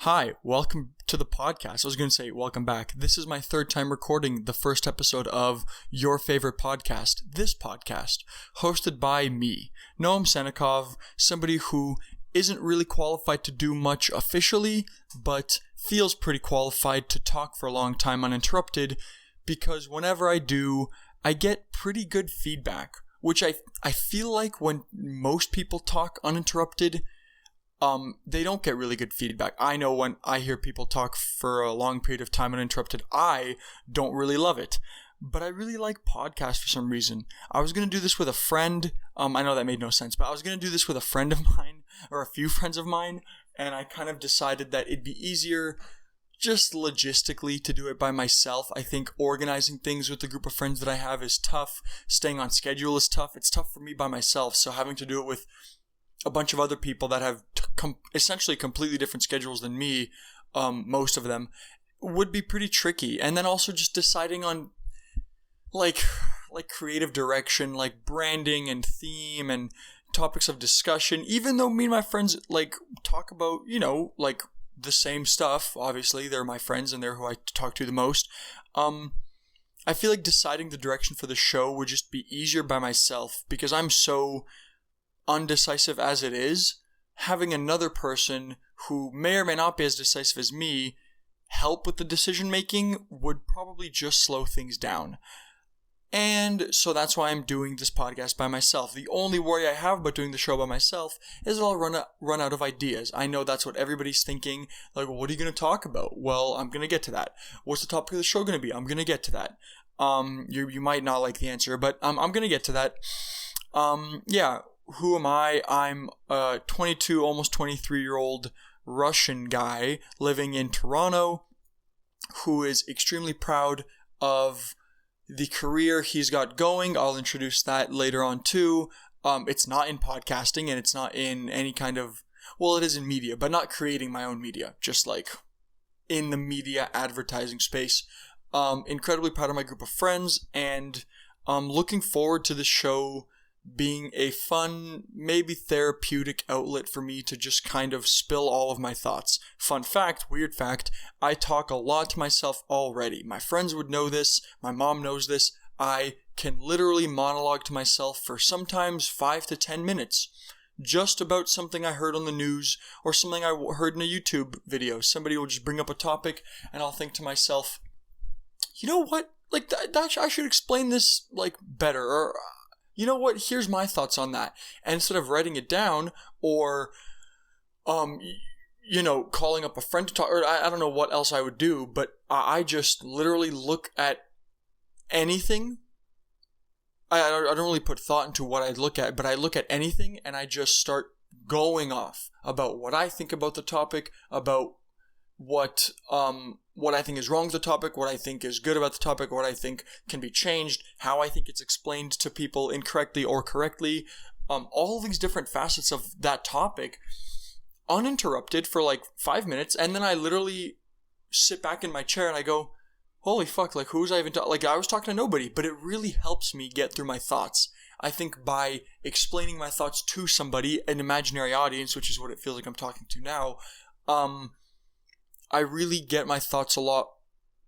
Hi, welcome to the podcast. I was going to say welcome back. This is my third time recording the first episode of your favorite podcast, this podcast, hosted by me, Noam Senikov, somebody who isn't really qualified to do much officially, but feels pretty qualified to talk for a long time uninterrupted, because whenever I do, I get pretty good feedback, which I feel like when most people talk uninterrupted, they don't get really good feedback. I know when I hear people talk for a long period of time uninterrupted, I don't really love it. But I really like podcasts for some reason. I was going to do this with a friend. I know that made no sense, but I was going to do this with a friend of mine, or a few friends of mine, and I kind of decided that it'd be easier just logistically to do it by myself. I think organizing things with the group of friends that I have is tough. Staying on schedule is tough. It's tough for me by myself, so having to do it with a bunch of other people that have essentially completely different schedules than me, most of them, would be pretty tricky. And then also just deciding on like creative direction, like branding and theme and topics of discussion, even though me and my friends talk about, the same stuff. Obviously, they're my friends and they're who I talk to the most. I feel like deciding the direction for the show would just be easier by myself because I'm so undecisive as it is. Having another person who may or may not be as decisive as me help with the decision making would probably just slow things down. And so that's why I'm doing this podcast by myself. The only worry I have about doing the show by myself is that I'll run out of ideas. I know that's what everybody's thinking. Like, well, what are you going to talk about? Well, I'm going to get to that. What's the topic of the show going to be? I'm going to get to that. You might not like the answer, but I'm going to get to that. Yeah. Who am I? I'm a 22, almost 23-year-old Russian guy living in Toronto who is extremely proud of the career he's got going. I'll introduce that later on too. It's not in podcasting and it's not in any kind of, well, it is in media, but not creating my own media, just like in the media advertising space. Incredibly proud of my group of friends and looking forward to the show being a fun, maybe therapeutic outlet for me to just kind of spill all of my thoughts. Fun fact, weird fact, I talk a lot to myself already. My friends would know this, my mom knows this. I can literally monologue to myself for sometimes 5 to 10 minutes, just about something I heard on the news or something I heard in a YouTube video. Somebody will just bring up a topic and I'll think to myself, you know what, I should explain this better, or you know what, here's my thoughts on that. And instead of writing it down or, calling up a friend to talk, or I don't know what else I would do, but I just literally look at anything. I don't really put thought into what I look at, but I look at anything and I just start going off about what I think about the topic, about what I think is wrong with the topic, what I think is good about the topic, what I think can be changed, how I think it's explained to people incorrectly or correctly, all these different facets of that topic, uninterrupted for 5 minutes, and then I literally sit back in my chair and I go, holy fuck, who was I even talking? I was talking to nobody, but it really helps me get through my thoughts. I think by explaining my thoughts to somebody, an imaginary audience, which is what it feels like I'm talking to now, I really get my thoughts a lot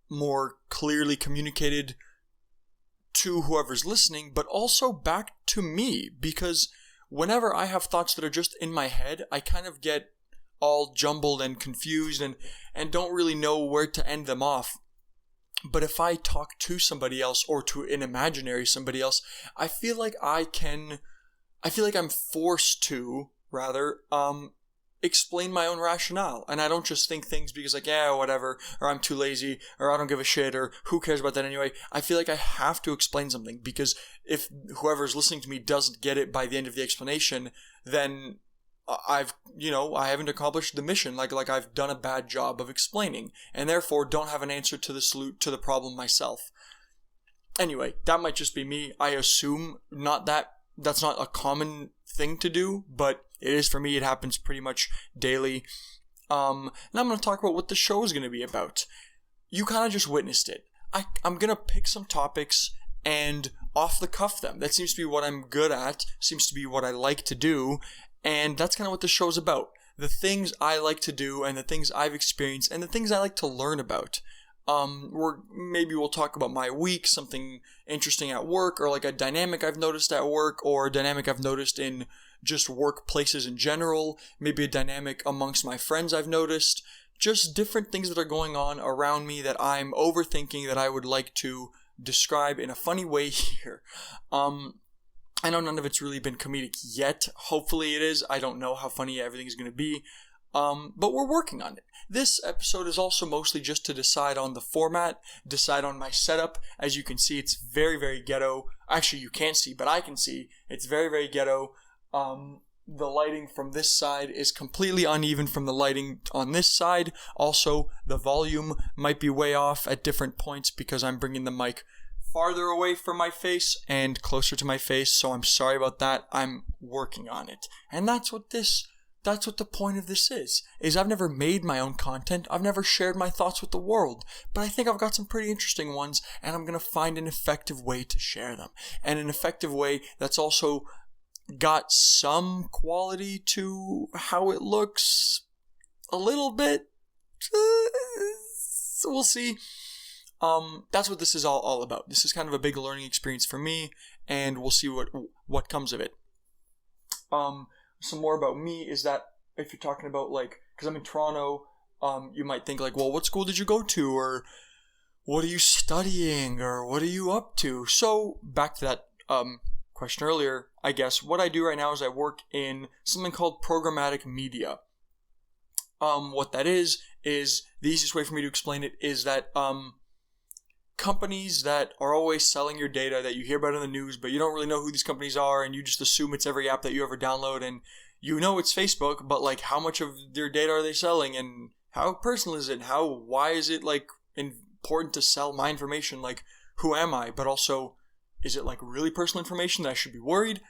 more clearly communicated to whoever's listening, but also back to me, because whenever I have thoughts that are just in my head, I kind of get all jumbled and confused and don't really know where to end them off. But if I talk to somebody else or to an imaginary somebody else, I feel like I'm forced to, rather, explain my own rationale, and I don't just think things because whatever, or I'm too lazy, or I don't give a shit, or who cares about that anyway. I feel like I have to explain something, because if whoever's listening to me doesn't get it by the end of the explanation, then I haven't accomplished the mission. I've done a bad job of explaining, and therefore don't have an answer to the problem myself. Anyway, that might just be me. I assume that's not a common thing to do, but it is for me. It happens pretty much daily. And I'm going to talk about what the show is going to be about. You kind of just witnessed it. I'm going to pick some topics and off the cuff them. That seems to be what I'm good at, seems to be what I like to do, and that's kind of what the show's about. the things I like to do and the things I've experienced and the things I like to learn about. Maybe we'll talk about my week, something interesting at work, or like a dynamic I've noticed at work, or a dynamic I've noticed in just workplaces in general, maybe a dynamic amongst my friends I've noticed, just different things that are going on around me that I'm overthinking that I would like to describe in a funny way here. I know none of it's really been comedic yet. Hopefully it is. I don't know how funny everything's going to be. But we're working on it. This episode is also mostly just to decide on the format, decide on my setup. As you can see, it's very, very ghetto. Actually, you can't see, but I can see. It's very, very ghetto. The lighting from this side is completely uneven from the lighting on this side. Also, the volume might be way off at different points because I'm bringing the mic farther away from my face and closer to my face, so I'm sorry about that. I'm working on it. And that's what the point of this is I've never made my own content. I've never shared my thoughts with the world, but I think I've got some pretty interesting ones, and I'm going to find an effective way to share them, and an effective way that's also got some quality to how it looks a little bit. We'll see. That's what this is all about. This is kind of a big learning experience for me, and we'll see what comes of it. Some more about me is that if you're talking about, like, because I'm in Toronto, you might think, like, well, what school did you go to, or what are you studying, or what are you up to? So back to that question earlier, I guess what I do right now is I work in something called programmatic media. What that is the easiest way for me to explain it is that companies that are always selling your data that you hear about in the news, but you don't really know who these companies are, and you just assume it's every app that you ever download, and you know it's Facebook, but like how much of their data are they selling, and how personal is it, why is it like important to sell my information, like who am I, but also is it like really personal information that I should be worried?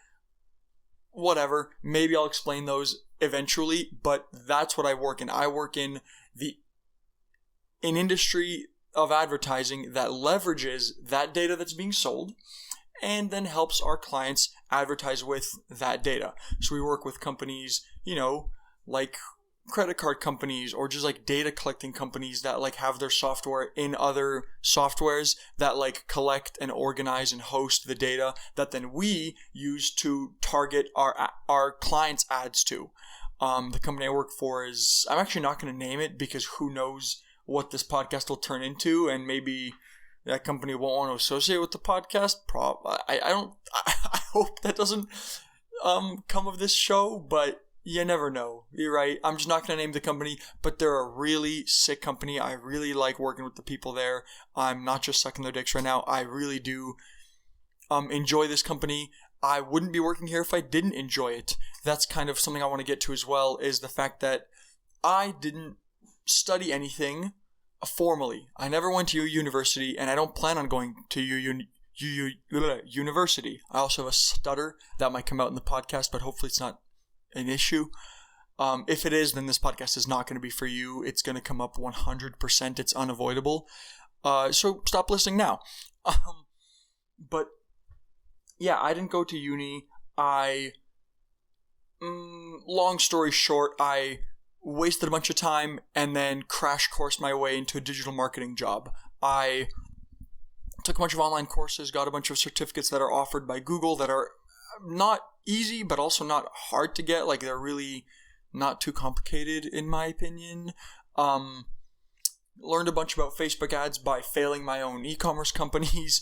Whatever, maybe I'll explain those eventually, but that's what I work in. I work in an industry of advertising that leverages that data that's being sold and then helps our clients advertise with that data. So we work with companies, like credit card companies, or just like data collecting companies that like have their software in other softwares that like collect and organize and host the data that then we use to target our clients' ads to. The company I work for is, I'm actually not going to name it because who knows what this podcast will turn into, and maybe that company won't want to associate with the podcast. I hope that doesn't come of this show, but you never know. You're right. I'm just not going to name the company, but they're a really sick company. I really like working with the people there. I'm not just sucking their dicks right now. I really do enjoy this company. I wouldn't be working here if I didn't enjoy it. That's kind of something I want to get to as well, is the fact that I didn't study anything formally. I never went to university, and I don't plan on going to university. I also have a stutter that might come out in the podcast, but hopefully it's not an issue. If it is, then this podcast is not going to be for you. It's going to come up 100%. It's unavoidable. So stop listening now. But yeah, I didn't go to uni. Long story short, I wasted a bunch of time and then crash coursed my way into a digital marketing job. I took a bunch of online courses, got a bunch of certificates that are offered by Google that are not easy, but also not hard to get. Like, they're really not too complicated, in my opinion. Learned a bunch about Facebook ads by failing my own e-commerce companies,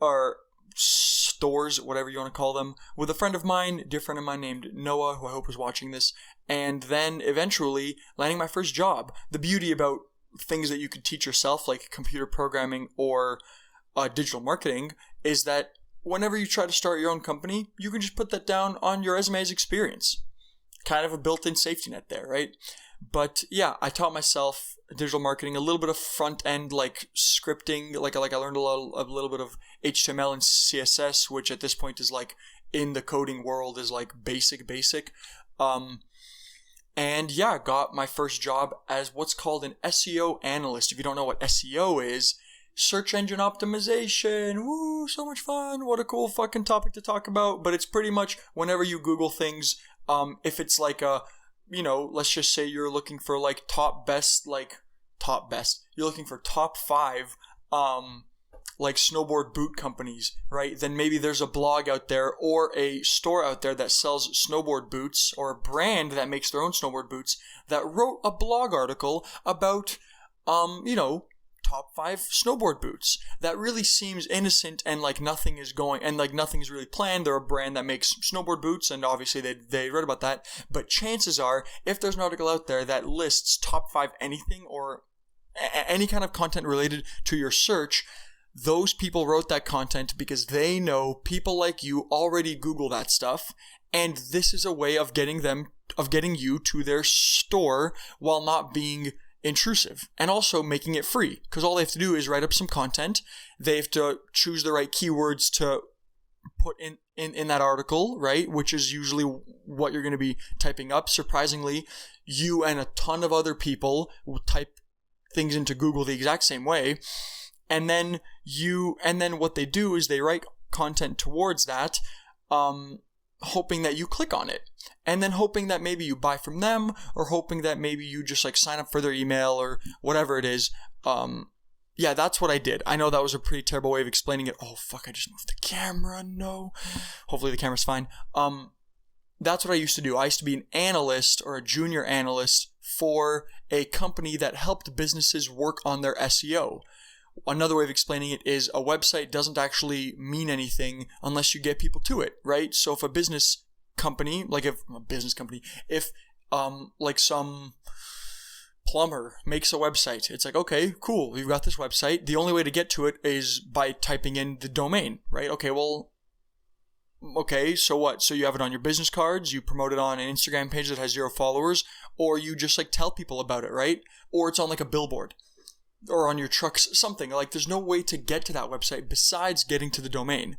or stores, whatever you want to call them, with a friend of mine, dear friend of mine named Noah, who I hope is watching this, and then eventually landing my first job. The beauty about things that you could teach yourself, like computer programming or digital marketing, is that whenever you try to start your own company, you can just put that down on your resume as experience. Kind of a built-in safety net there, right? But yeah, I taught myself digital marketing, a little bit of front-end like scripting, like I learned a little bit of HTML and CSS, which at this point is like in the coding world is like basic. And yeah, got my first job as what's called an SEO analyst. If you don't know what SEO is, search engine optimization. Woo, so much fun. What a cool fucking topic to talk about. But it's pretty much whenever you Google things, if it's like a let's just say you're looking for like you're looking for top 5 like snowboard boot companies, right? Then maybe there's a blog out there or a store out there that sells snowboard boots, or a brand that makes their own snowboard boots that wrote a blog article about, top 5 snowboard boots. That really seems innocent and like nothing is really planned. They're a brand that makes snowboard boots, and obviously they read about that. But chances are, if there's an article out there that lists top 5 anything or any kind of content related to your search, those people wrote that content because they know people like you already Google that stuff, and this is a way of getting you to their store while not being intrusive, and also making it free, because all they have to do is write up some content. They have to choose the right keywords to put in that article, right? Which is usually what you're going to be typing up. Surprisingly, you and a ton of other people will type things into Google the exact same way. And then what they do is they write content towards that, hoping that you click on it, and then hoping that maybe you buy from them, or hoping that maybe you just like sign up for their email or whatever it is. Yeah, that's what I did. I know that was a pretty terrible way of explaining it. Oh fuck, I just moved the camera. No. Hopefully the camera's fine. That's what I used to do. I used to be an analyst or a junior analyst for a company that helped businesses work on their SEO. Another way of explaining it is a website doesn't actually mean anything unless you get people to it, right? So if a business company, if some plumber makes a website, it's like, okay, cool, we've got this website. The only way to get to it is by typing in the domain, right? Okay, so what? So you have it on your business cards, you promote it on an Instagram page that has 0 followers, or you just like tell people about it, right? Or it's on like a billboard, or on your trucks, something. Like there's no way to get to that website besides getting to the domain.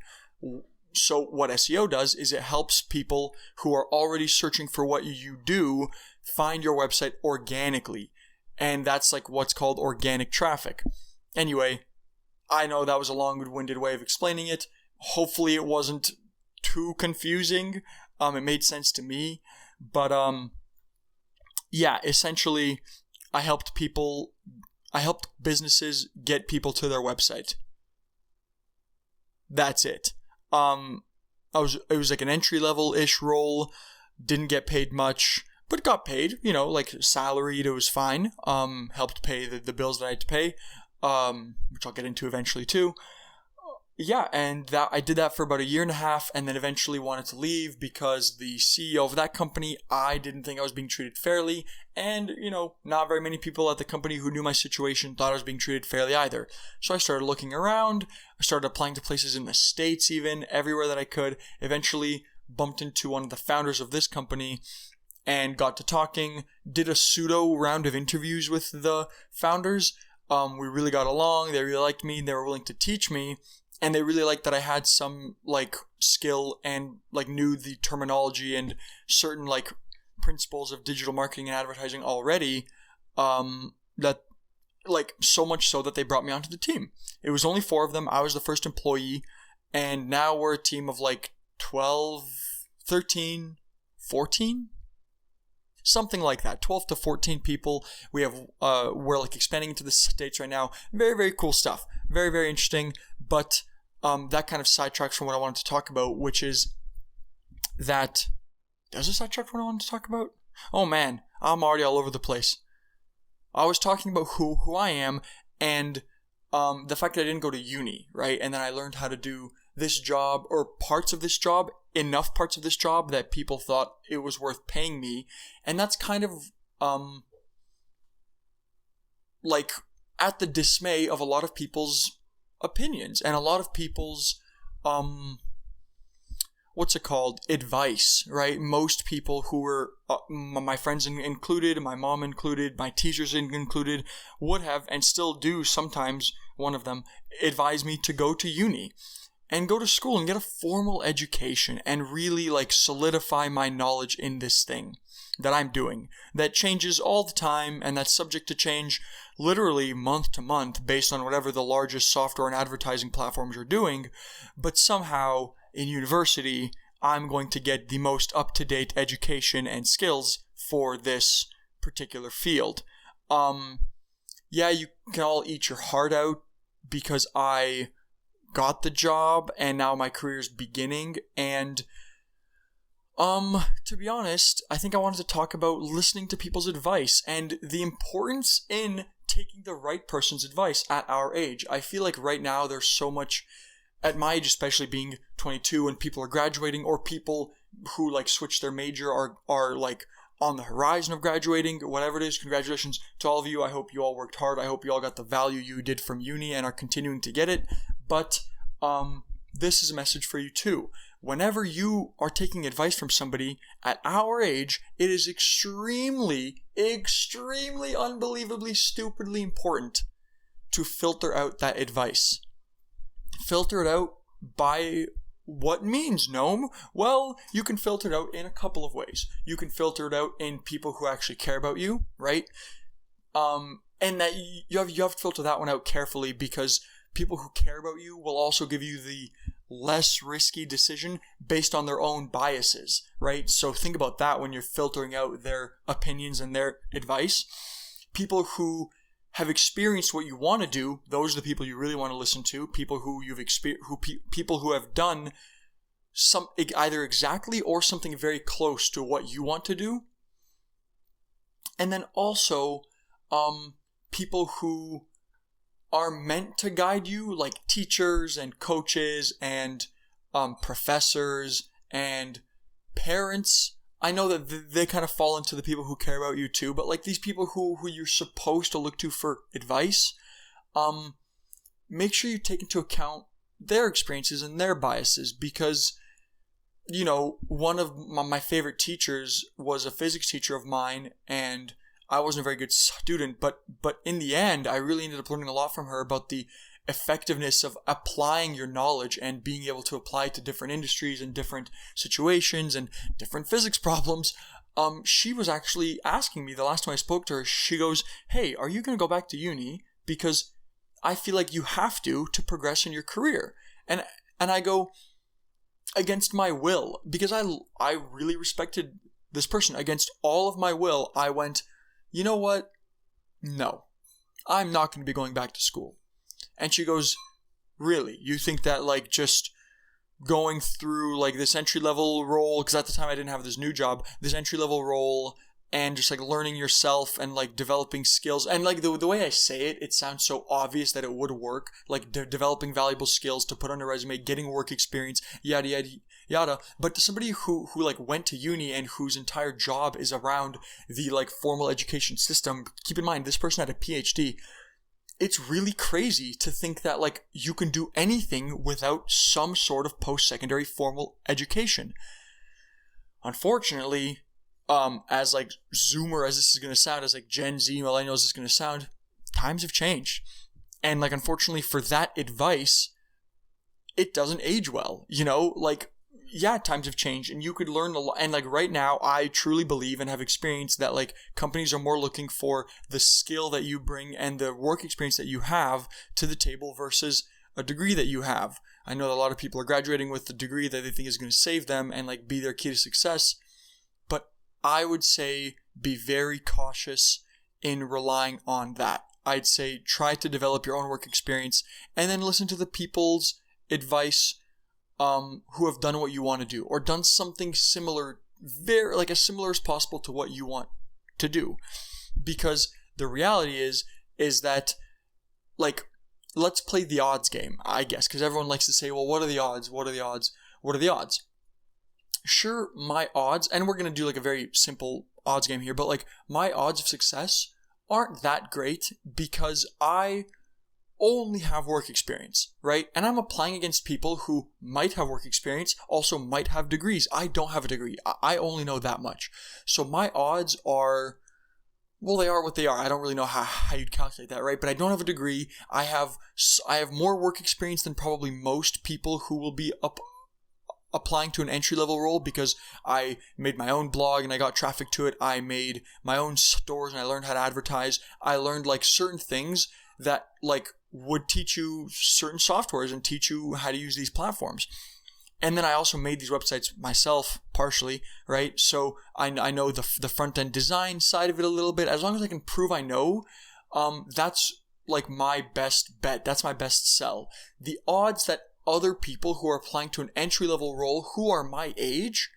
So what SEO does is it helps people who are already searching for what you do find your website organically. And that's like what's called organic traffic. Anyway, I know that was a long-winded way of explaining it. Hopefully it wasn't too confusing. It made sense to me. But yeah, essentially I helped businesses get people to their website. That's it. It was like an entry-level-ish role. Didn't get paid much, but got paid, like salaried. It was fine. Helped pay the bills that I had to pay, which I'll get into eventually too. Yeah, and that I did that for about 1.5 years, and then eventually wanted to leave because the CEO of that company, I didn't think I was being treated fairly, and, not very many people at the company who knew my situation thought I was being treated fairly either. So I started looking around, I started applying to places in the States even, everywhere that I could, eventually bumped into one of the founders of this company, and got to talking, did a pseudo round of interviews with the founders. We really got along, they really liked me, they were willing to teach me, and they really liked that I had some like skill and like knew the terminology and certain like principles of digital marketing and advertising already, that like so much so that they brought me onto the team. It was only 4 of them. I was the first employee, and now we're a team of like 12, 13, 14? Something like that. 12 to 14 people. We're like expanding into the States right now. Very, very cool stuff. Very, very interesting. But that kind of sidetracks from what I wanted to talk about, which is that... Does it sidetrack from what I wanted to talk about? Oh man, I'm already all over the place. I was talking about who I am, and the fact that I didn't go to uni, right? And then I learned how to do this job, or parts of this job, enough parts of this job that people thought it was worth paying me. And that's kind of like at the dismay of a lot of people's opinions and a lot of people's advice, right? Most people who were my friends included, my mom included, my teachers included, would have and still do sometimes, one of them, advise me to go to uni and go to school and get a formal education and really like solidify my knowledge in this thing that I'm doing, that changes all the time and that's subject to change literally month to month based on whatever the largest software and advertising platforms are doing. But somehow in university, I'm going to get the most up-to-date education and skills for this particular field. Yeah, you can all eat your heart out because I got the job and now my career is beginning. And to be honest, I think I wanted to talk about listening to people's advice and the importance in taking the right person's advice at our age. I feel like right now there's so much, at my age especially, being 22 and people are graduating, or people who like switch their major are like on the horizon of graduating, whatever it is. Congratulations to all of you. I hope you all worked hard. I hope you all got the value you did from uni and are continuing to get it. But this is a message for you too. Whenever you are taking advice from somebody at our age, it is extremely, unbelievably, stupidly important to filter out that advice. Filter it out by what means, Gnome? Well, you can filter it out in a couple of ways. You can filter it out in people who actually care about you, right? And that you have to filter that one out carefully, because people who care about you will also give you the less risky decision based on their own biases, right? So think about that when you're filtering out their opinions and their advice. People who have experienced what you want to do, those are the people you really want to listen to. People who people who have done some either exactly or something very close to what you want to do. And then also people who are meant to guide you, like teachers and coaches and professors and parents. I know that they kind of fall into the people who care about you too, but like these people who you're supposed to look to for advice, make sure you take into account their experiences and their biases, because, you know, one of my favorite teachers was a physics teacher of mine, and I wasn't a very good student, but in the end, I really ended up learning a lot from her about the effectiveness of applying your knowledge and being able to apply it to different industries and different situations and different physics problems. She was actually asking me the last time I spoke to her, she goes, "Hey, are you going to go back to uni? Because I feel like you have to progress in your career." And I go, against my will, because I really respected this person. Against all of my will, I went, you know what? No, I'm not going to be going back to school. And she goes, really? You think that like just going through like this entry-level role, because at the time I didn't have this new job, this entry-level role, and just like learning yourself and like developing skills, and like the way I say it, it sounds so obvious that it would work, like developing valuable skills to put on a resume, getting work experience, yada yada yada. But to somebody who like went to uni and whose entire job is around the like formal education system, keep in mind this person had a PhD. It's really crazy to think that like you can do anything without some sort of post-secondary formal education. Unfortunately, as like Zoomer as this is going to sound, as like Gen Z millennials is going to sound, times have changed. And like, unfortunately for that advice, it doesn't age well, you know, like, yeah, times have changed and you could learn a lot. And like right now, I truly believe and have experienced that like companies are more looking for the skill that you bring and the work experience that you have to the table versus a degree that you have. I know that a lot of people are graduating with the degree that they think is going to save them and like be their key to success. But I would say be very cautious in relying on that. I'd say try to develop your own work experience and then listen to the people's advice who have done what you want to do or done something similar, very like as similar as possible to what you want to do. Because the reality is that like, let's play the odds game, I guess, because everyone likes to say, well, what are the odds? What are the odds? What are the odds? Sure, my odds, and we're going to do like a very simple odds game here, but like my odds of success aren't that great because I only have work experience, right? And I'm applying against people who might have work experience, also might have degrees. I don't have a degree. I only know that much. So my odds are, well, they are what they are. I don't really know how you'd calculate that, right? But I don't have a degree. I have more work experience than probably most people who will be applying to an entry-level role because I made my own blog and I got traffic to it. I made my own stores and I learned how to advertise. I learned like certain things that like would teach you certain softwares and teach you how to use these platforms. And then I also made these websites myself, partially, right? So I know the front-end design side of it a little bit. As long as I can prove I know, that's like my best bet. That's my best sell. The odds that other people who are applying to an entry-level role who are my age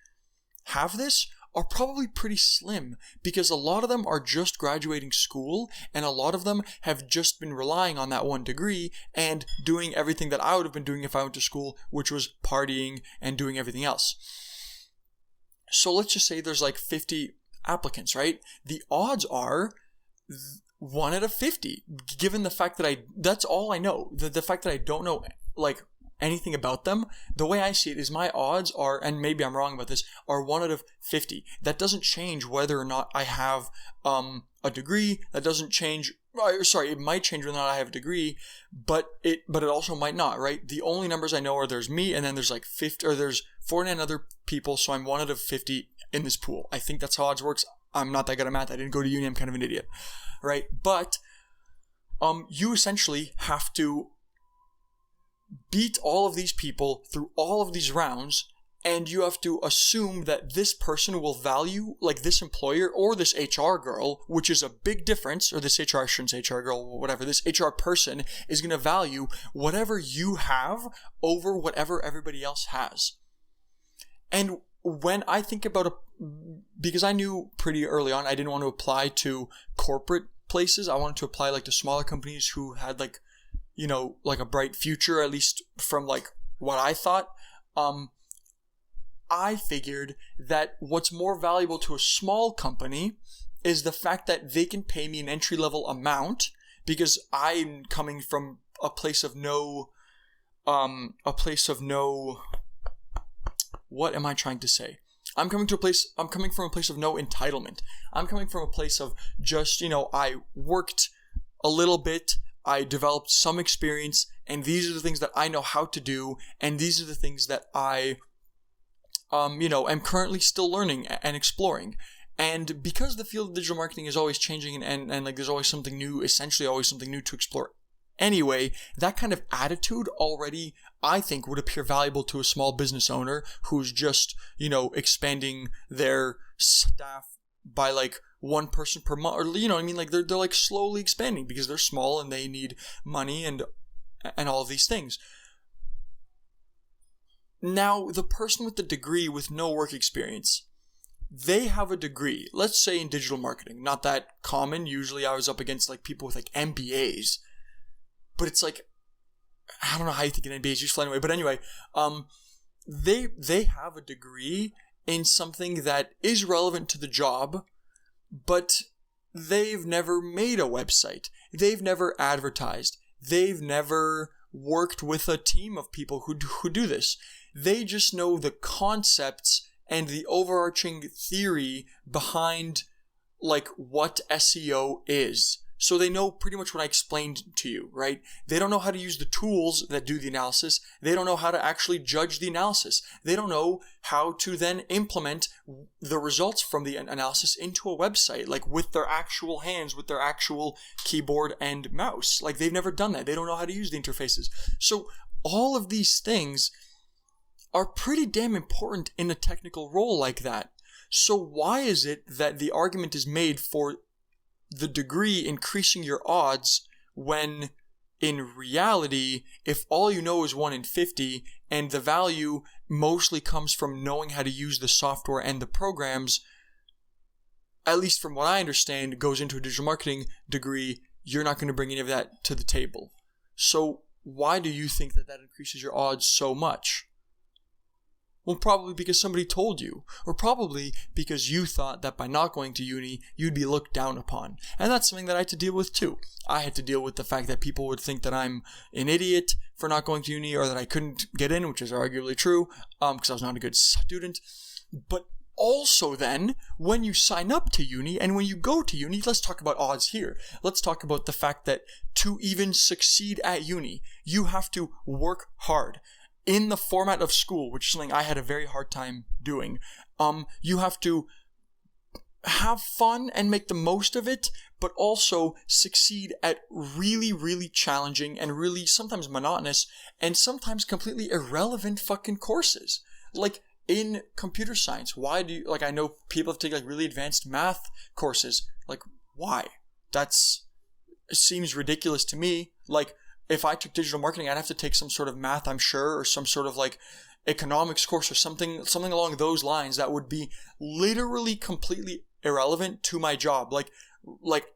have this are probably pretty slim, because a lot of them are just graduating school, and a lot of them have just been relying on that one degree and doing everything that I would have been doing if I went to school, which was partying and doing everything else. So let's just say there's like 50 applicants, right? The odds are 1 out of 50, given the fact that that's all I know. The fact that I don't know like anything about them, the way I see it is my odds are, and maybe I'm wrong about this, are 1 out of 50. That doesn't change whether or not I have a degree. That doesn't change, it might change whether or not I have a degree, but it also might not, right? The only numbers I know are there's me, and then there's like 50, or there's 49 other people, so I'm 1 out of 50 in this pool. I think that's how odds works. I'm not that good at math. I didn't go to uni. I'm kind of an idiot, right? But you essentially have to beat all of these people through all of these rounds, and you have to assume that this person will value, like this employer or this HR girl, which is a big difference, or this HR, I shouldn't say HR girl, whatever, this HR person is going to value whatever you have over whatever everybody else has. And when I think about because I knew pretty early on I didn't want to apply to corporate places. I wanted to apply like to smaller companies who had like, you know, like a bright future, at least from like what I thought. I figured that what's more valuable to a small company is the fact that they can pay me an entry-level amount, because I'm coming from a place of no, what am I trying to say? I'm coming from a place of no entitlement. I'm coming from a place of just, you know, I worked a little bit, I developed some experience, and these are the things that I know how to do, and these are the things that I, am currently still learning and exploring. And because the field of digital marketing is always changing and like there's always something new, essentially always something new to explore anyway, that kind of attitude already, I think, would appear valuable to a small business owner who's just, you know, expanding their staff by like one person per month, or, you know what I mean? Like they're like slowly expanding because they're small and they need money and all of these things. Now, the person with the degree with no work experience, they have a degree, let's say in digital marketing, not that common. Usually I was up against like people with like MBAs, but it's like, I don't know how you think an MBA is useful anyway, but anyway, they have a degree in something that is relevant to the job, but they've never made a website. They've never advertised. They've never worked with a team of people who do this. They just know the concepts and the overarching theory behind like what SEO is. So they know pretty much what I explained to you, right? They don't know how to use the tools that do the analysis. They don't know how to actually judge the analysis. They don't know how to then implement the results from the analysis into a website, like with their actual hands, with their actual keyboard and mouse. Like they've never done that. They don't know how to use the interfaces. So all of these things are pretty damn important in a technical role like that. So why is it that the argument is made for the degree increasing your odds when in reality, if all you know is 1 in 50 and the value mostly comes from knowing how to use the software and the programs, at least from what I understand, goes into a digital marketing degree, you're not going to bring any of that to the table. So why do you think that increases your odds so much? Well, probably because somebody told you, or probably because you thought that by not going to uni, you'd be looked down upon. And that's something that I had to deal with too. I had to deal with the fact that people would think that I'm an idiot for not going to uni, or that I couldn't get in, which is arguably true, because I was not a good student. But also then, when you sign up to uni, and when you go to uni, let's talk about odds here. Let's talk about the fact that to even succeed at uni, you have to work hard. In the format of school, which is something I had a very hard time doing, you have to have fun and make the most of it, but also succeed at really, really challenging and really sometimes monotonous and sometimes completely irrelevant fucking courses. Like in computer science, why do you, like, I know people have taken like really advanced math courses. Like, why? It seems ridiculous to me. Like, if I took digital marketing, I'd have to take some sort of math, I'm sure, or some sort of like economics course or something along those lines that would be literally completely irrelevant to my job. Like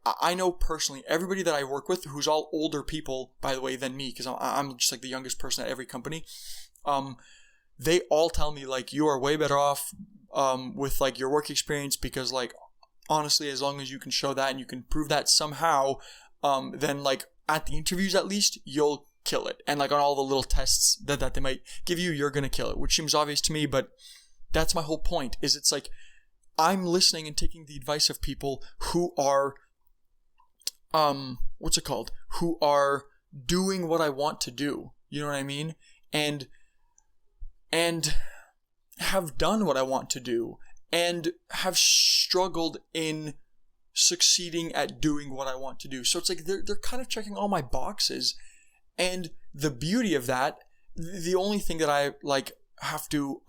I know personally everybody that I work with, who's all older people, by the way, than me, because I'm just like the youngest person at every company. They all tell me like, you are way better off with like your work experience, because like honestly, as long as you can show that and you can prove that somehow, then like at the interviews at least, you'll kill it. And like on all the little tests that they might give you, you're gonna kill it, which seems obvious to me, but that's my whole point. Is it's like I'm listening and taking the advice of people who are who are doing what I want to do. You know what I mean? And have done what I want to do and have struggled in succeeding at doing what I want to do. So it's like they're kind of checking all my boxes. And the beauty of that, the only thing that I like have to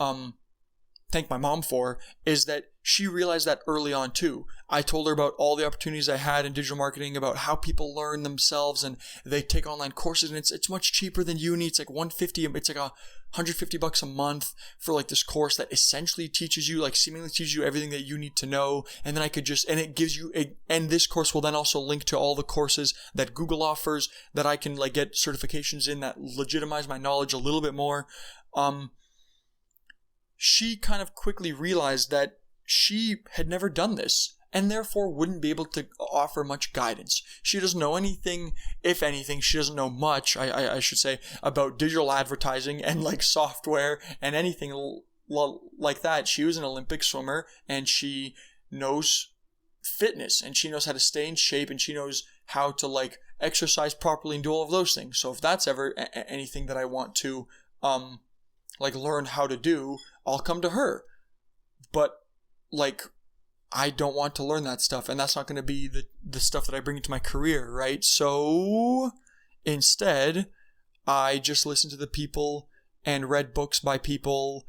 thank my mom for, is that she realized that early on too. I told her about all the opportunities I had in digital marketing, about how people learn themselves and they take online courses, and it's much cheaper than uni. It's like it's like $150 a month for like this course that essentially teaches you, like seemingly teaches you everything that you need to know. And then it gives you and this course will then also link to all the courses that Google offers that I can like get certifications in that legitimize my knowledge a little bit more. She kind of quickly realized that she had never done this and therefore wouldn't be able to offer much guidance. She doesn't know anything, if anything, she doesn't know much, I should say, about digital advertising and like software and anything like that. She was an Olympic swimmer and she knows fitness and she knows how to stay in shape and she knows how to like exercise properly and do all of those things. So if that's ever anything that I want to like learn how to do, I'll come to her. But like, I don't want to learn that stuff, and that's not going to be the stuff that I bring into my career, right? So instead, I just listened to the people and read books by people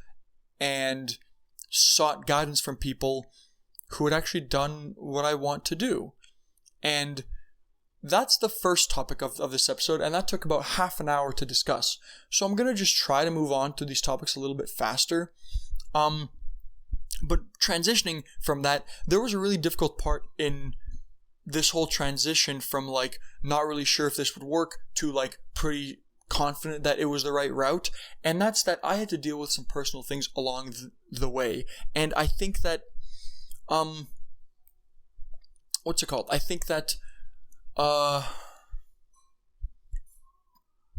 and sought guidance from people who had actually done what I want to do. And that's the first topic of this episode, and that took about half an hour to discuss. So I'm going to just try to move on to these topics a little bit faster. But transitioning from that, there was a really difficult part in this whole transition from like not really sure if this would work to like pretty confident that it was the right route. And that's that I had to deal with some personal things along the way. And I think that, I think that,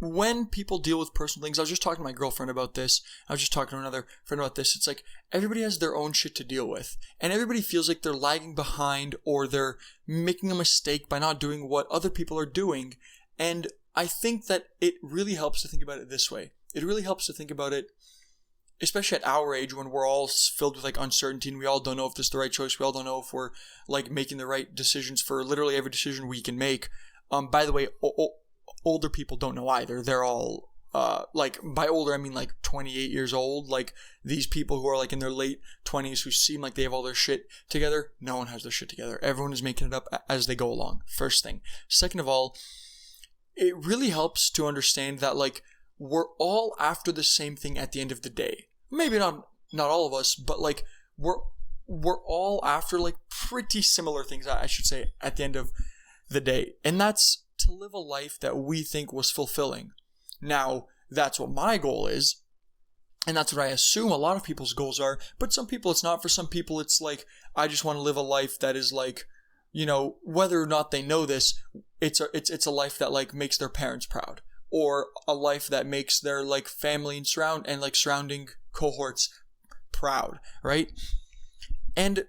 when people deal with personal things, I was just talking to my girlfriend about this. I was just talking to another friend about this. It's like everybody has their own shit to deal with. And everybody feels like they're lagging behind or they're making a mistake by not doing what other people are doing. And I think that it really helps to think about it this way. It really helps to think about it, especially at our age when we're all filled with like uncertainty and we all don't know if this is the right choice. We all don't know if we're like making the right decisions for literally every decision we can make. By the way, older people don't know either. They're all, like, by older, I mean like 28 years old. Like, these people who are like in their late 20s who seem like they have all their shit together. No one has their shit together. Everyone is making it up as they go along. First thing. Second of all, it really helps to understand that like we're all after the same thing at the end of the day. Maybe not all of us, but like we're all after like pretty similar things, I should say, at the end of the day. And that's to live a life that we think was fulfilling. Now, that's what my goal is, and that's what I assume a lot of people's goals are, but some people it's not. For some people it's like, I just want to live a life that is like, you know, whether or not they know this, it's a life that like makes their parents proud, or a life that makes their like family and surrounding cohorts proud, right? And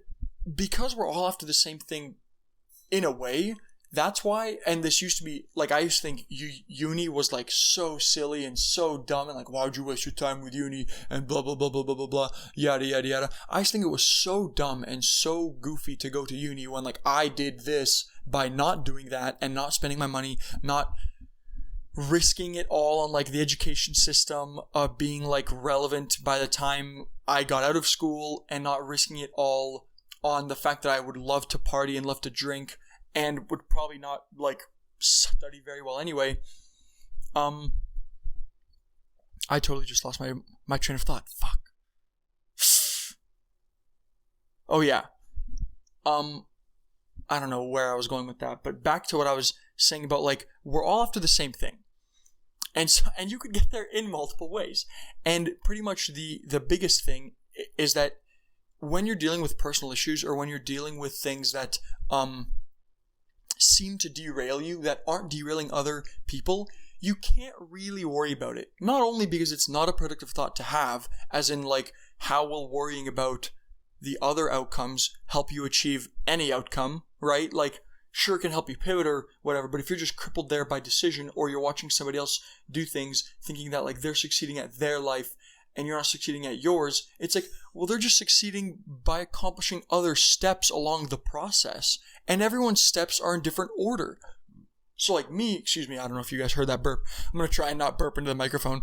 because we're all after the same thing in a way, That's why, and this used to be, like, I used to think uni was, like, so silly and so dumb, and, like, why would you waste your time with uni, and blah, blah, blah, blah, blah, blah, blah, yada, yada, yada. I used to think it was so dumb and so goofy to go to uni when, like, I did this by not doing that and not spending my money, not risking it all on, like, the education system of being, like, relevant by the time I got out of school, and not risking it all on the fact that I would love to party and love to drink and would probably not, like, study very well anyway. I totally just lost my train of thought. Fuck. Oh yeah. I don't know where I was going with that, but back to what I was saying about, like, we're all after the same thing. And you could get there in multiple ways. And pretty much the biggest thing is that when you're dealing with personal issues, or when you're dealing with things that seem to derail you, that aren't derailing other people, you can't really worry about it. Not only because it's not a productive thought to have, as in, like, how will worrying about the other outcomes help you achieve any outcome, right? Like, sure, it can help you pivot or whatever, but if you're just crippled there by decision, or you're watching somebody else do things thinking that, like, they're succeeding at their life and you're not succeeding at yours, it's like, well, they're just succeeding by accomplishing other steps along the process, and everyone's steps are in different order. So, like, me, excuse me, I don't know if you guys heard that burp. I'm going to try and not burp into the microphone.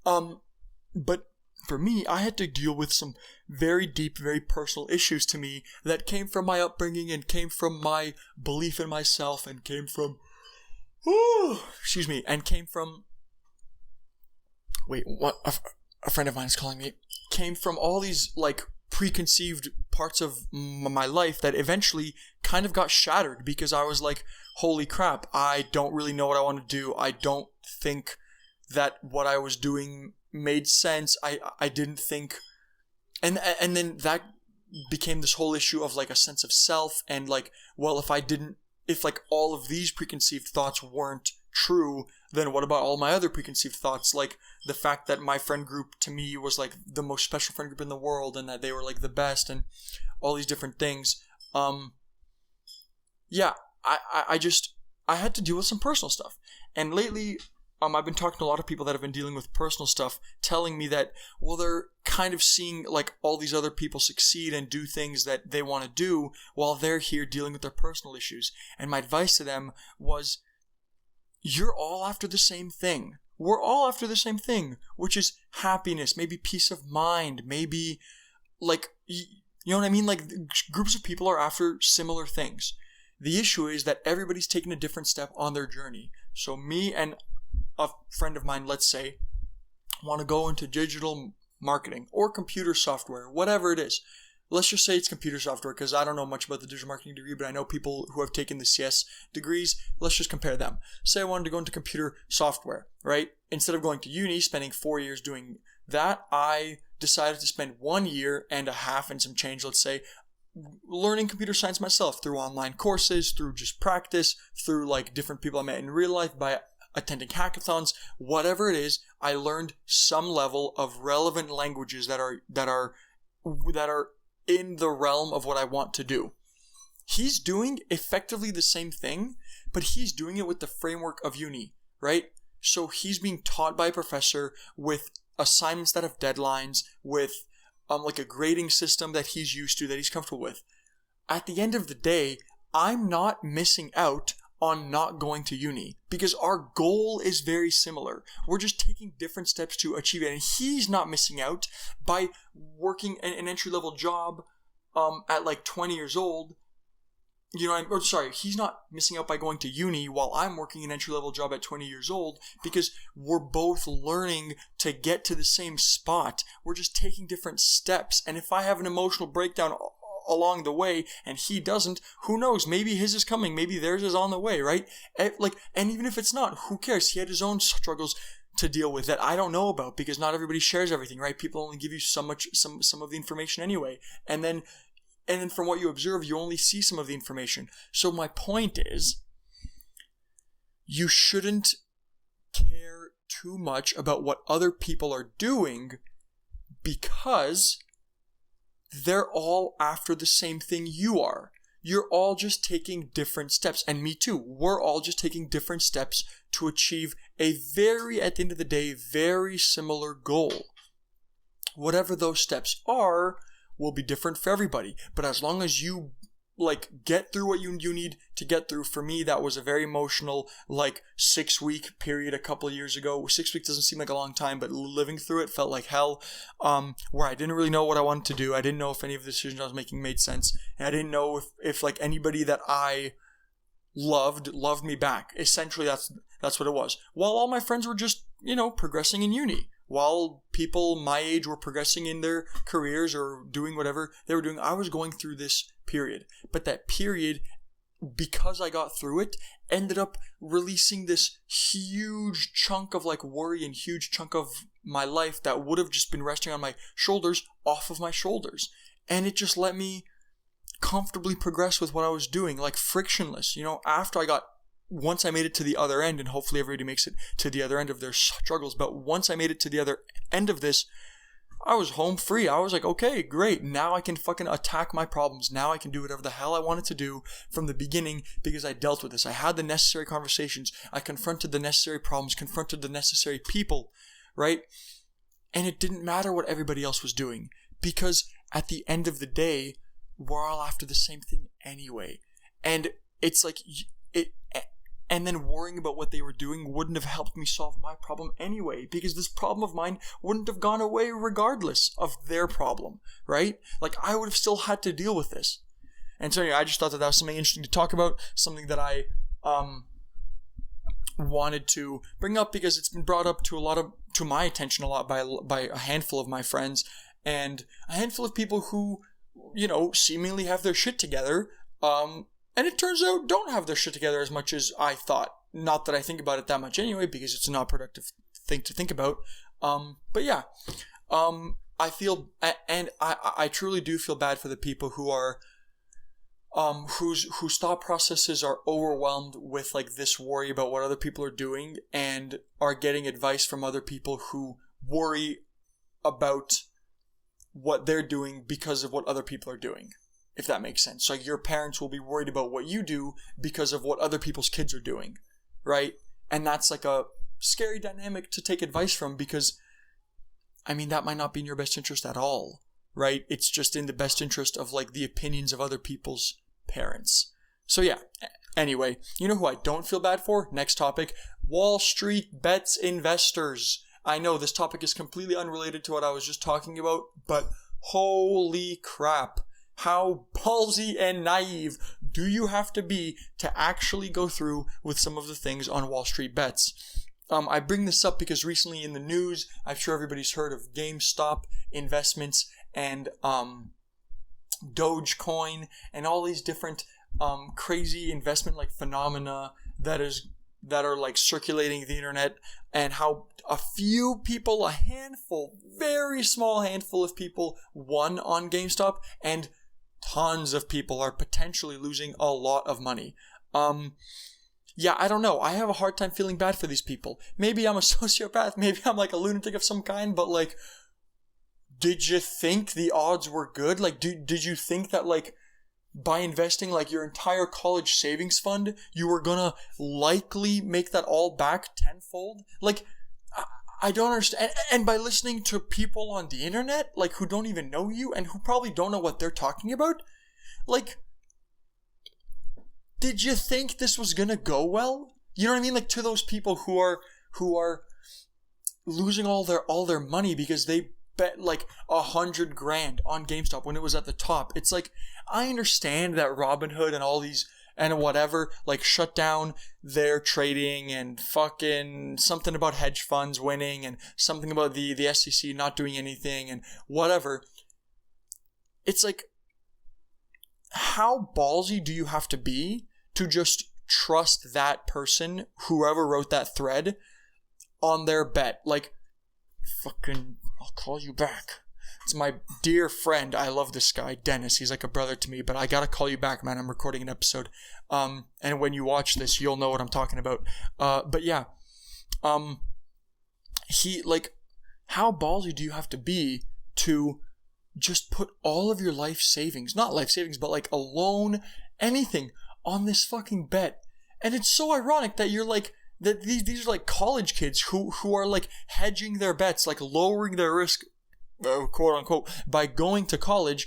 But for me, I had to deal with some very deep, very personal issues to me that came from my upbringing, and came from my belief in myself, and came from, and came from, wait, what, a friend of mine is calling me, came from all these, like, preconceived parts of my life that eventually kind of got shattered because I was like, holy crap, I don't really know what I want to do. I don't think that what I was doing made sense. I didn't think, and then that became this whole issue of, like, a sense of self, and, like, well, if like all of these preconceived thoughts weren't true, then what about all my other preconceived thoughts? Like, the fact that my friend group to me was, like, the most special friend group in the world, and that they were, like, the best, and all these different things. Yeah, I had to deal with some personal stuff. And lately, I've been talking to a lot of people that have been dealing with personal stuff, telling me that, well, they're kind of seeing, like, all these other people succeed and do things that they want to do while they're here dealing with their personal issues. And my advice to them was, you're all after the same thing. We're all after the same thing, which is happiness, maybe peace of mind, maybe, like, you know what I mean? Like, groups of people are after similar things. The issue is that everybody's taking a different step on their journey. So me and a friend of mine, let's say, want to go into digital marketing or computer software, whatever it is. Let's just say it's computer software, because I don't know much about the digital marketing degree, but I know people who have taken the CS degrees. Let's just compare them. Say I wanted to go into computer software, right? Instead of going to uni, spending 4 years doing that, I decided to spend 1 year and a half and some change, let's say, learning computer science myself through online courses, through just practice, through, like, different people I met in real life, by attending hackathons, whatever it is. I learned some level of relevant languages that are in the realm of what I want to do. He's doing effectively the same thing, but he's doing it with the framework of uni, right? So he's being taught by a professor with assignments that have deadlines, with like a grading system that he's used to, that he's comfortable with. At the end of the day, I'm not missing out on not going to uni, because our goal is very similar. We're just taking different steps to achieve it, and he's not missing out by working an entry-level job at like 20 years old. You know, he's not missing out by going to uni while I'm working an entry-level job at 20 years old, because we're both learning to get to the same spot. We're just taking different steps. And if I have an emotional breakdown along the way and he doesn't, who knows? Maybe his is coming. Maybe theirs is on the way, right? And even if it's not, who cares? He had his own struggles to deal with that I don't know about, because not everybody shares everything, right? People only give you some of the information anyway. And then from what you observe, you only see some of the information. So my point is, you shouldn't care too much about what other people are doing, because they're all after the same thing you are. you're all just taking different steps. And me too. We're all just taking different steps to achieve a at the end of the day, very similar goal. Whatever those steps are will be different for everybody. But as long as you get through what you need to get through. For me, that was a very emotional 6-week period a couple of years ago. 6 weeks doesn't seem like a long time, but living through it felt like hell, where I didn't really know what I wanted to do. I didn't know if any of the decisions I was making made sense, and I didn't know if anybody that I loved me back. Essentially, that's what it was. While all my friends were just progressing in uni, while people my age were progressing in their careers or doing whatever they were doing, I was going through this period. But that period, because I got through it, ended up releasing this huge chunk of worry and huge chunk of my life that would have just been resting on my shoulders off of my shoulders. And it just let me comfortably progress with what I was doing, frictionless. Once I made it to the other end, and hopefully everybody makes it to the other end of their struggles, but once I made it to the other end of this, I was home free. I was like, okay, great. Now I can fucking attack my problems. Now I can do whatever the hell I wanted to do from the beginning because I dealt with this. I had the necessary conversations. I confronted the necessary problems, confronted the necessary people, right? And it didn't matter what everybody else was doing because at the end of the day, we're all after the same thing anyway. And it's and then worrying about what they were doing wouldn't have helped me solve my problem anyway, because this problem of mine wouldn't have gone away regardless of their problem, right? I would have still had to deal with this. And so I just thought that was something interesting to talk about, something that I wanted to bring up because it's been brought up to my attention a lot by a handful of my friends and a handful of people who, seemingly have their shit together, and it turns out don't have their shit together as much as I thought. Not that I think about it that much anyway, because it's a not productive thing to think about. But yeah, I feel, and I truly do feel bad for the people who are, whose thought processes are overwhelmed with this worry about what other people are doing and are getting advice from other people who worry about what they're doing because of what other people are doing. If that makes sense. So your parents will be worried about what you do because of what other people's kids are doing, right? And that's a scary dynamic to take advice from because, that might not be in your best interest at all, right? It's just in the best interest of the opinions of other people's parents. So yeah, anyway, you know who I don't feel bad for? Next topic, Wall Street bets investors. I know this topic is completely unrelated to what I was just talking about, but holy crap. How ballsy and naive do you have to be to actually go through with some of the things on Wall Street bets? I bring this up because recently in the news, I'm sure everybody's heard of GameStop investments and Dogecoin and all these different crazy investment phenomena that are circulating the internet, and how a few people, a handful, very small handful of people won on GameStop, and tons of people are potentially losing a lot of money. Yeah, I don't know. I have a hard time feeling bad for these people. Maybe I'm a sociopath. Maybe I'm a lunatic of some kind. But did you think the odds were good? Did you think that by investing your entire college savings fund, you were gonna likely make that all back tenfold? I don't understand. And by listening to people on the internet, who don't even know you and who probably don't know what they're talking about, did you think this was gonna go well? You know what I mean? To those people who are losing all their money because they bet $100,000 on GameStop when it was at the top. It's I understand that Robinhood and all these and whatever, shut down their trading and fucking something about hedge funds winning and something about the SEC not doing anything and whatever. It's how ballsy do you have to be to just trust that person, whoever wrote that thread, on their bet? Fucking, I'll call you back. It's my dear friend. I love this guy, Dennis. He's like a brother to me, but I gotta call you back, man. I'm recording an episode. And when you watch this, you'll know what I'm talking about. But yeah. He, how ballsy do you have to be to just put all of your life savings, not life savings, but a loan anything on this fucking bet. And it's so ironic that you're like, that these are like college kids who are like hedging their bets, like lowering their risk, quote unquote, by going to college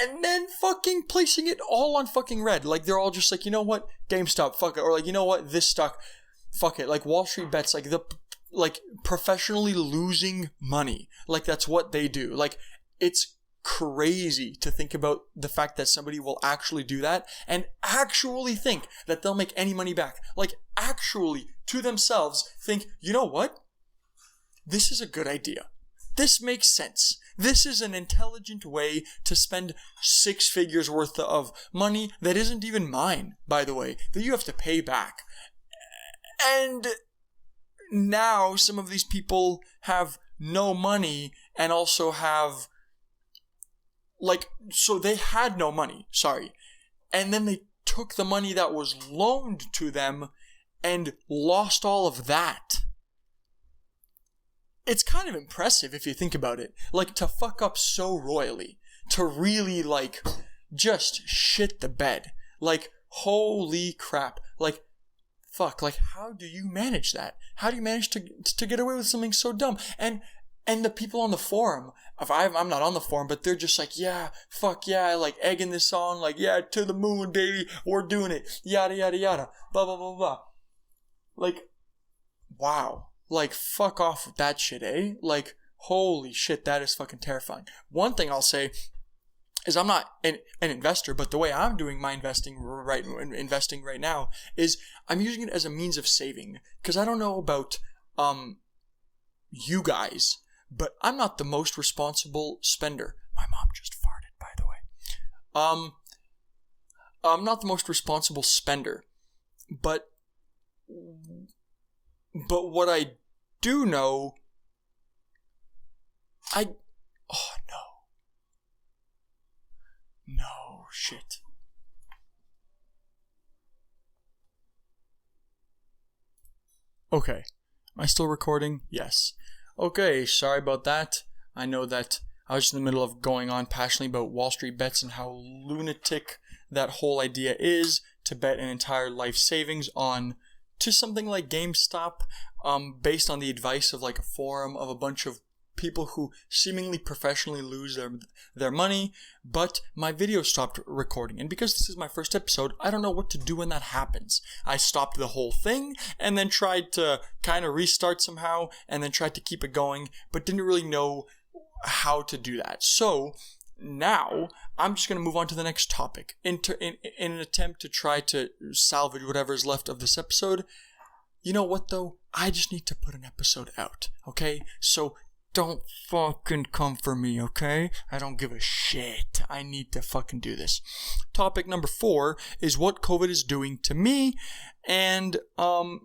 and then fucking placing it all on fucking red. Like they're all just like, you know what, GameStop, fuck it. Or like, you know what, this stock, fuck it. Like Wall Street bets, like professionally losing money. Like that's what they do. Like it's crazy to think about the fact that somebody will actually do that and actually think that they'll make any money back. Like actually to themselves think, you know what? This is a good idea. This makes sense. This is an intelligent way to spend 6 figures worth of money that isn't even mine, by the way, that you have to pay back. And now some of these people have no money and also have so they had no money, and then they took the money that was loaned to them and lost all of that. It's kind of impressive if you think about it. Like, to fuck up so royally. To really, like, just shit the bed. Like, holy crap. Like, fuck. Like, how do you manage that? How do you manage to get away with something so dumb? And the people on the forum, I'm not on the forum, but they're just like, yeah, fuck yeah, like egging this on, like, yeah, to the moon, baby, we're doing it, yada, yada, yada, blah, blah, blah, blah. Like, wow. Like, fuck off with that shit, eh? Like, holy shit, that is fucking terrifying. One thing I'll say is I'm not an investor, but the way I'm doing my investing right now is I'm using it as a means of saving. Because I don't know about you guys, but I'm not the most responsible spender. My mom just farted, by the way. I'm not the most responsible spender, but what I do know, no, shit. Okay, am I still recording? Yes. Okay, sorry about that. I know that I was in the middle of going on passionately about Wall Street bets and how lunatic that whole idea is to bet an entire life savings on to something like GameStop, based on the advice of like a forum of a bunch of people who seemingly professionally lose their money. But my video stopped recording, and because this is my first episode, I don't know what to do when that happens. I stopped the whole thing and then tried to kind of restart somehow and then tried to keep it going, but didn't really know how to do that. So now I'm just going to move on to the next topic in an attempt to try to salvage whatever is left of this episode. You know what though? I just need to put an episode out, okay? So don't fucking come for me, okay? I don't give a shit. I need to fucking do this. Topic number 4 is what COVID is doing to me and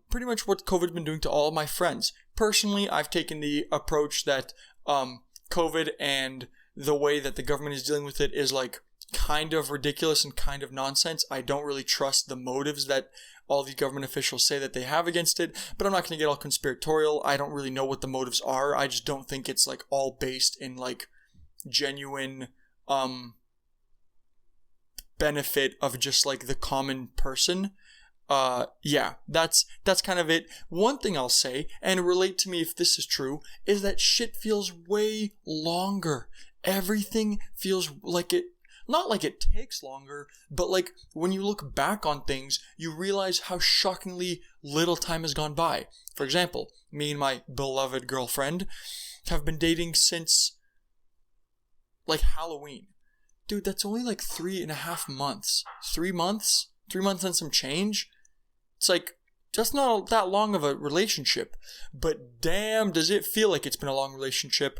pretty much what COVID's been doing to all of my friends. Personally, I've taken the approach that COVID and the way that the government is dealing with it is like kind of ridiculous and kind of nonsense. I don't really trust the motives that all the government officials say that they have against it, but I'm not going to get all conspiratorial. I don't really know what the motives are. I just don't think it's like all based in like genuine benefit of just like the common person. Yeah, that's kind of it. One thing I'll say, and relate to me if this is true, is that shit feels way longer. Everything feels like it, not like it takes longer, but like when you look back on things, you realize how shockingly little time has gone by. For example, me and my beloved girlfriend have been dating since like Halloween. Dude, that's only like 3.5 months. 3 months? 3 months and some change? It's like, that's not that long of a relationship, but damn, does it feel like it's been a long relationship.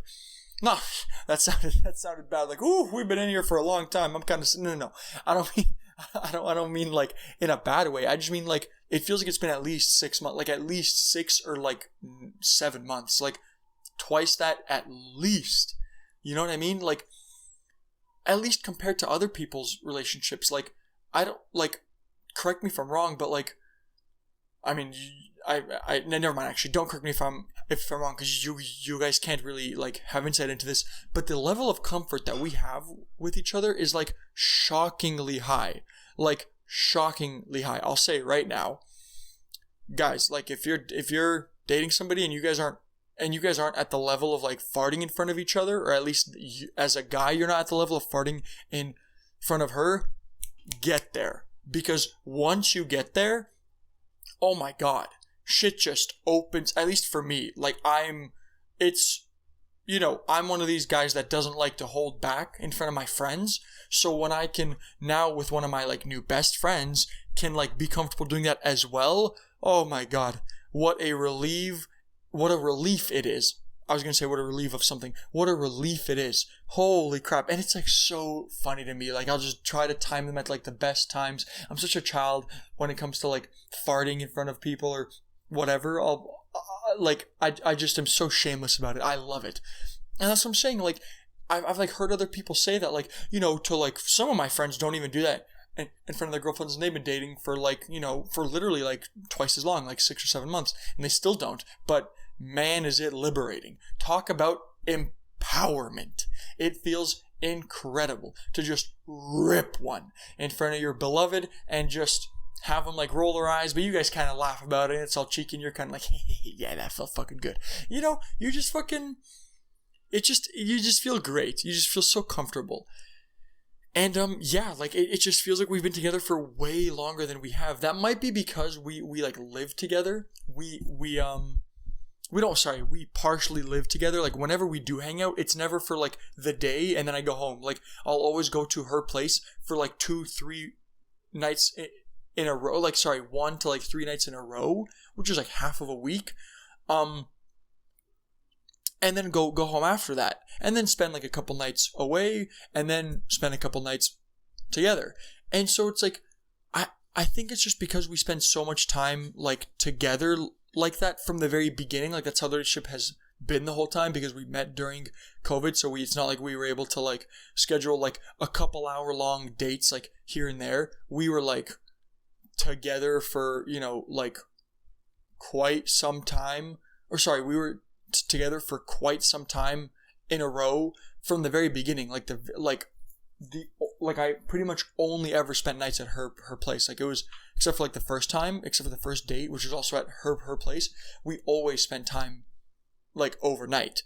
No, that sounded bad. Like, ooh, we've been in here for a long time. I'm kind of, no. I don't mean like in a bad way. I just mean like, it feels like it's been at least 6 months, like at least 6 or like 7 months, like twice that at least. You know what I mean? Like, at least compared to other people's relationships, like, I don't, like, correct me if I'm wrong, but like, I mean, I never mind, actually, don't correct me if I'm wrong, because you guys can't really, like, have insight into this, but the level of comfort that we have with each other is, like, shockingly high. Like, shockingly high. I'll say right now, guys, like if you're dating somebody and you guys aren't at the level of like farting in front of each other, or at least as a guy, you're not at the level of farting in front of her, get there. Because once you get there, oh my God, shit just opens, at least for me. Like I'm one of these guys that doesn't like to hold back in front of my friends. So when I can now with one of my like new best friends can like be comfortable doing that as well, oh my God, what a relief it is. I was going to say what a relief of something. What a relief it is. Holy crap. And it's like so funny to me. Like I'll just try to time them at like the best times. I'm such a child when it comes to like farting in front of people or whatever. I just am so shameless about it. I love it. And that's what I'm saying. Like I've like heard other people say that like, to like some of my friends don't even do that in front of their girlfriends, and they've been dating for like, for literally like twice as long, like 6 or 7 months, and they still don't. But man, is it liberating. Talk about empowerment. It feels incredible to just rip one in front of your beloved and just have them like roll their eyes, but you guys kind of laugh about it. It's all cheeky and you're kind of like, hey, yeah, that felt fucking good. You just fucking, you just feel great. You just feel so comfortable. And like it just feels like we've been together for way longer than we have. That might be because we like live together. We partially live together. Like whenever we do hang out, it's never for like the day and then I go home. Like I'll always go to her place for like 2-3 nights in a row. 1 to 3 nights in a row, which is like half of a week. And then go home after that, and then spend like a couple nights away, and then spend a couple nights together. And so it's like, I think it's just because we spend so much time like together like that from the very beginning. Like that's how the relationship has been the whole time, because we met during COVID. So it's not like we were able to like schedule like a couple hour long dates like here and there. We were like together for, like quite some time, we were together for quite some time in a row from the very beginning. I pretty much only ever spent nights at her place. Like it was, except for like the first date, which was also at her place, we always spent time like overnight.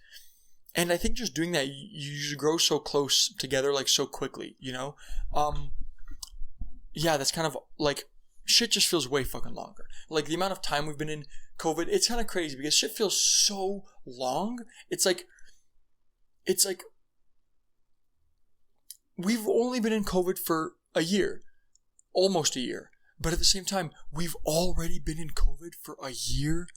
And I think just doing that, you grow so close together like so quickly, that's kind of like, shit just feels way fucking longer. Like the amount of time we've been in COVID, it's kind of crazy because shit feels so long. It's like we've only been in COVID for a year, almost a year. But at the same time, we've already been in COVID for a year.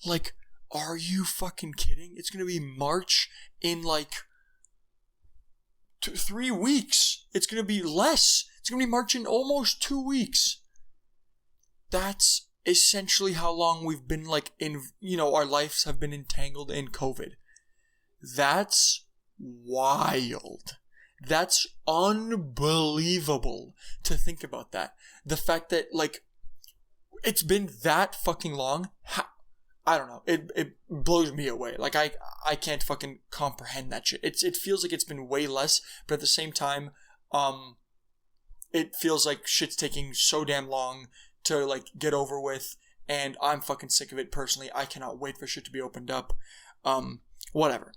Like, are you fucking kidding? It's going to be March in like 3 weeks. It's going to be less. It's going to be March in almost 2 weeks. That's essentially how long we've been like in, our lives have been entangled in COVID. That's wild. That's unbelievable to think about that. The fact that like it's been that fucking long. I don't know. It blows me away. Like I can't fucking comprehend that shit. It feels like it's been way less, but at the same time, it feels like shit's taking so damn long to like get over with, and I'm fucking sick of it personally. I cannot wait for shit to be opened up. Whatever.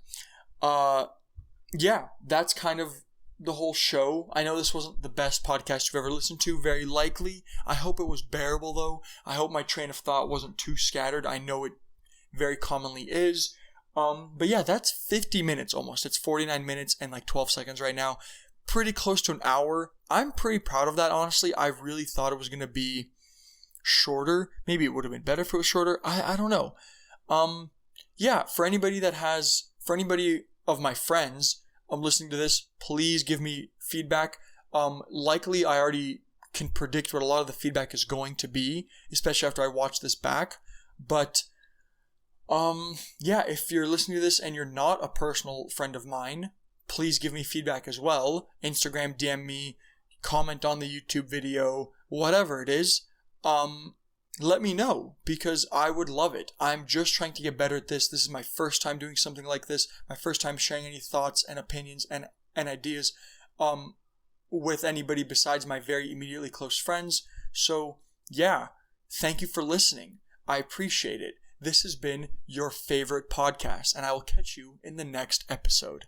That's kind of the whole show. I know this wasn't the best podcast you've ever listened to, very likely. I hope it was bearable though. I hope my train of thought wasn't too scattered. I know it very commonly is. But yeah, that's 50 minutes almost. It's 49 minutes and like 12 seconds right now. Pretty close to an hour. I'm pretty proud of that, honestly. I really thought it was going to be shorter. Maybe it would have been better if it was shorter. I don't know. For anybody of my friends listening to this, please give me feedback. Likely I already can predict what a lot of the feedback is going to be, especially after I watch this back. But if you're listening to this and you're not a personal friend of mine, please give me feedback as well. Instagram, DM me, comment on the YouTube video, whatever it is. Let me know, because I would love it. I'm just trying to get better at this. This is my first time doing something like this. My first time sharing any thoughts and opinions and ideas with anybody besides my very immediately close friends. So, yeah, thank you for listening. I appreciate it. This has been your favorite podcast, and I will catch you in the next episode.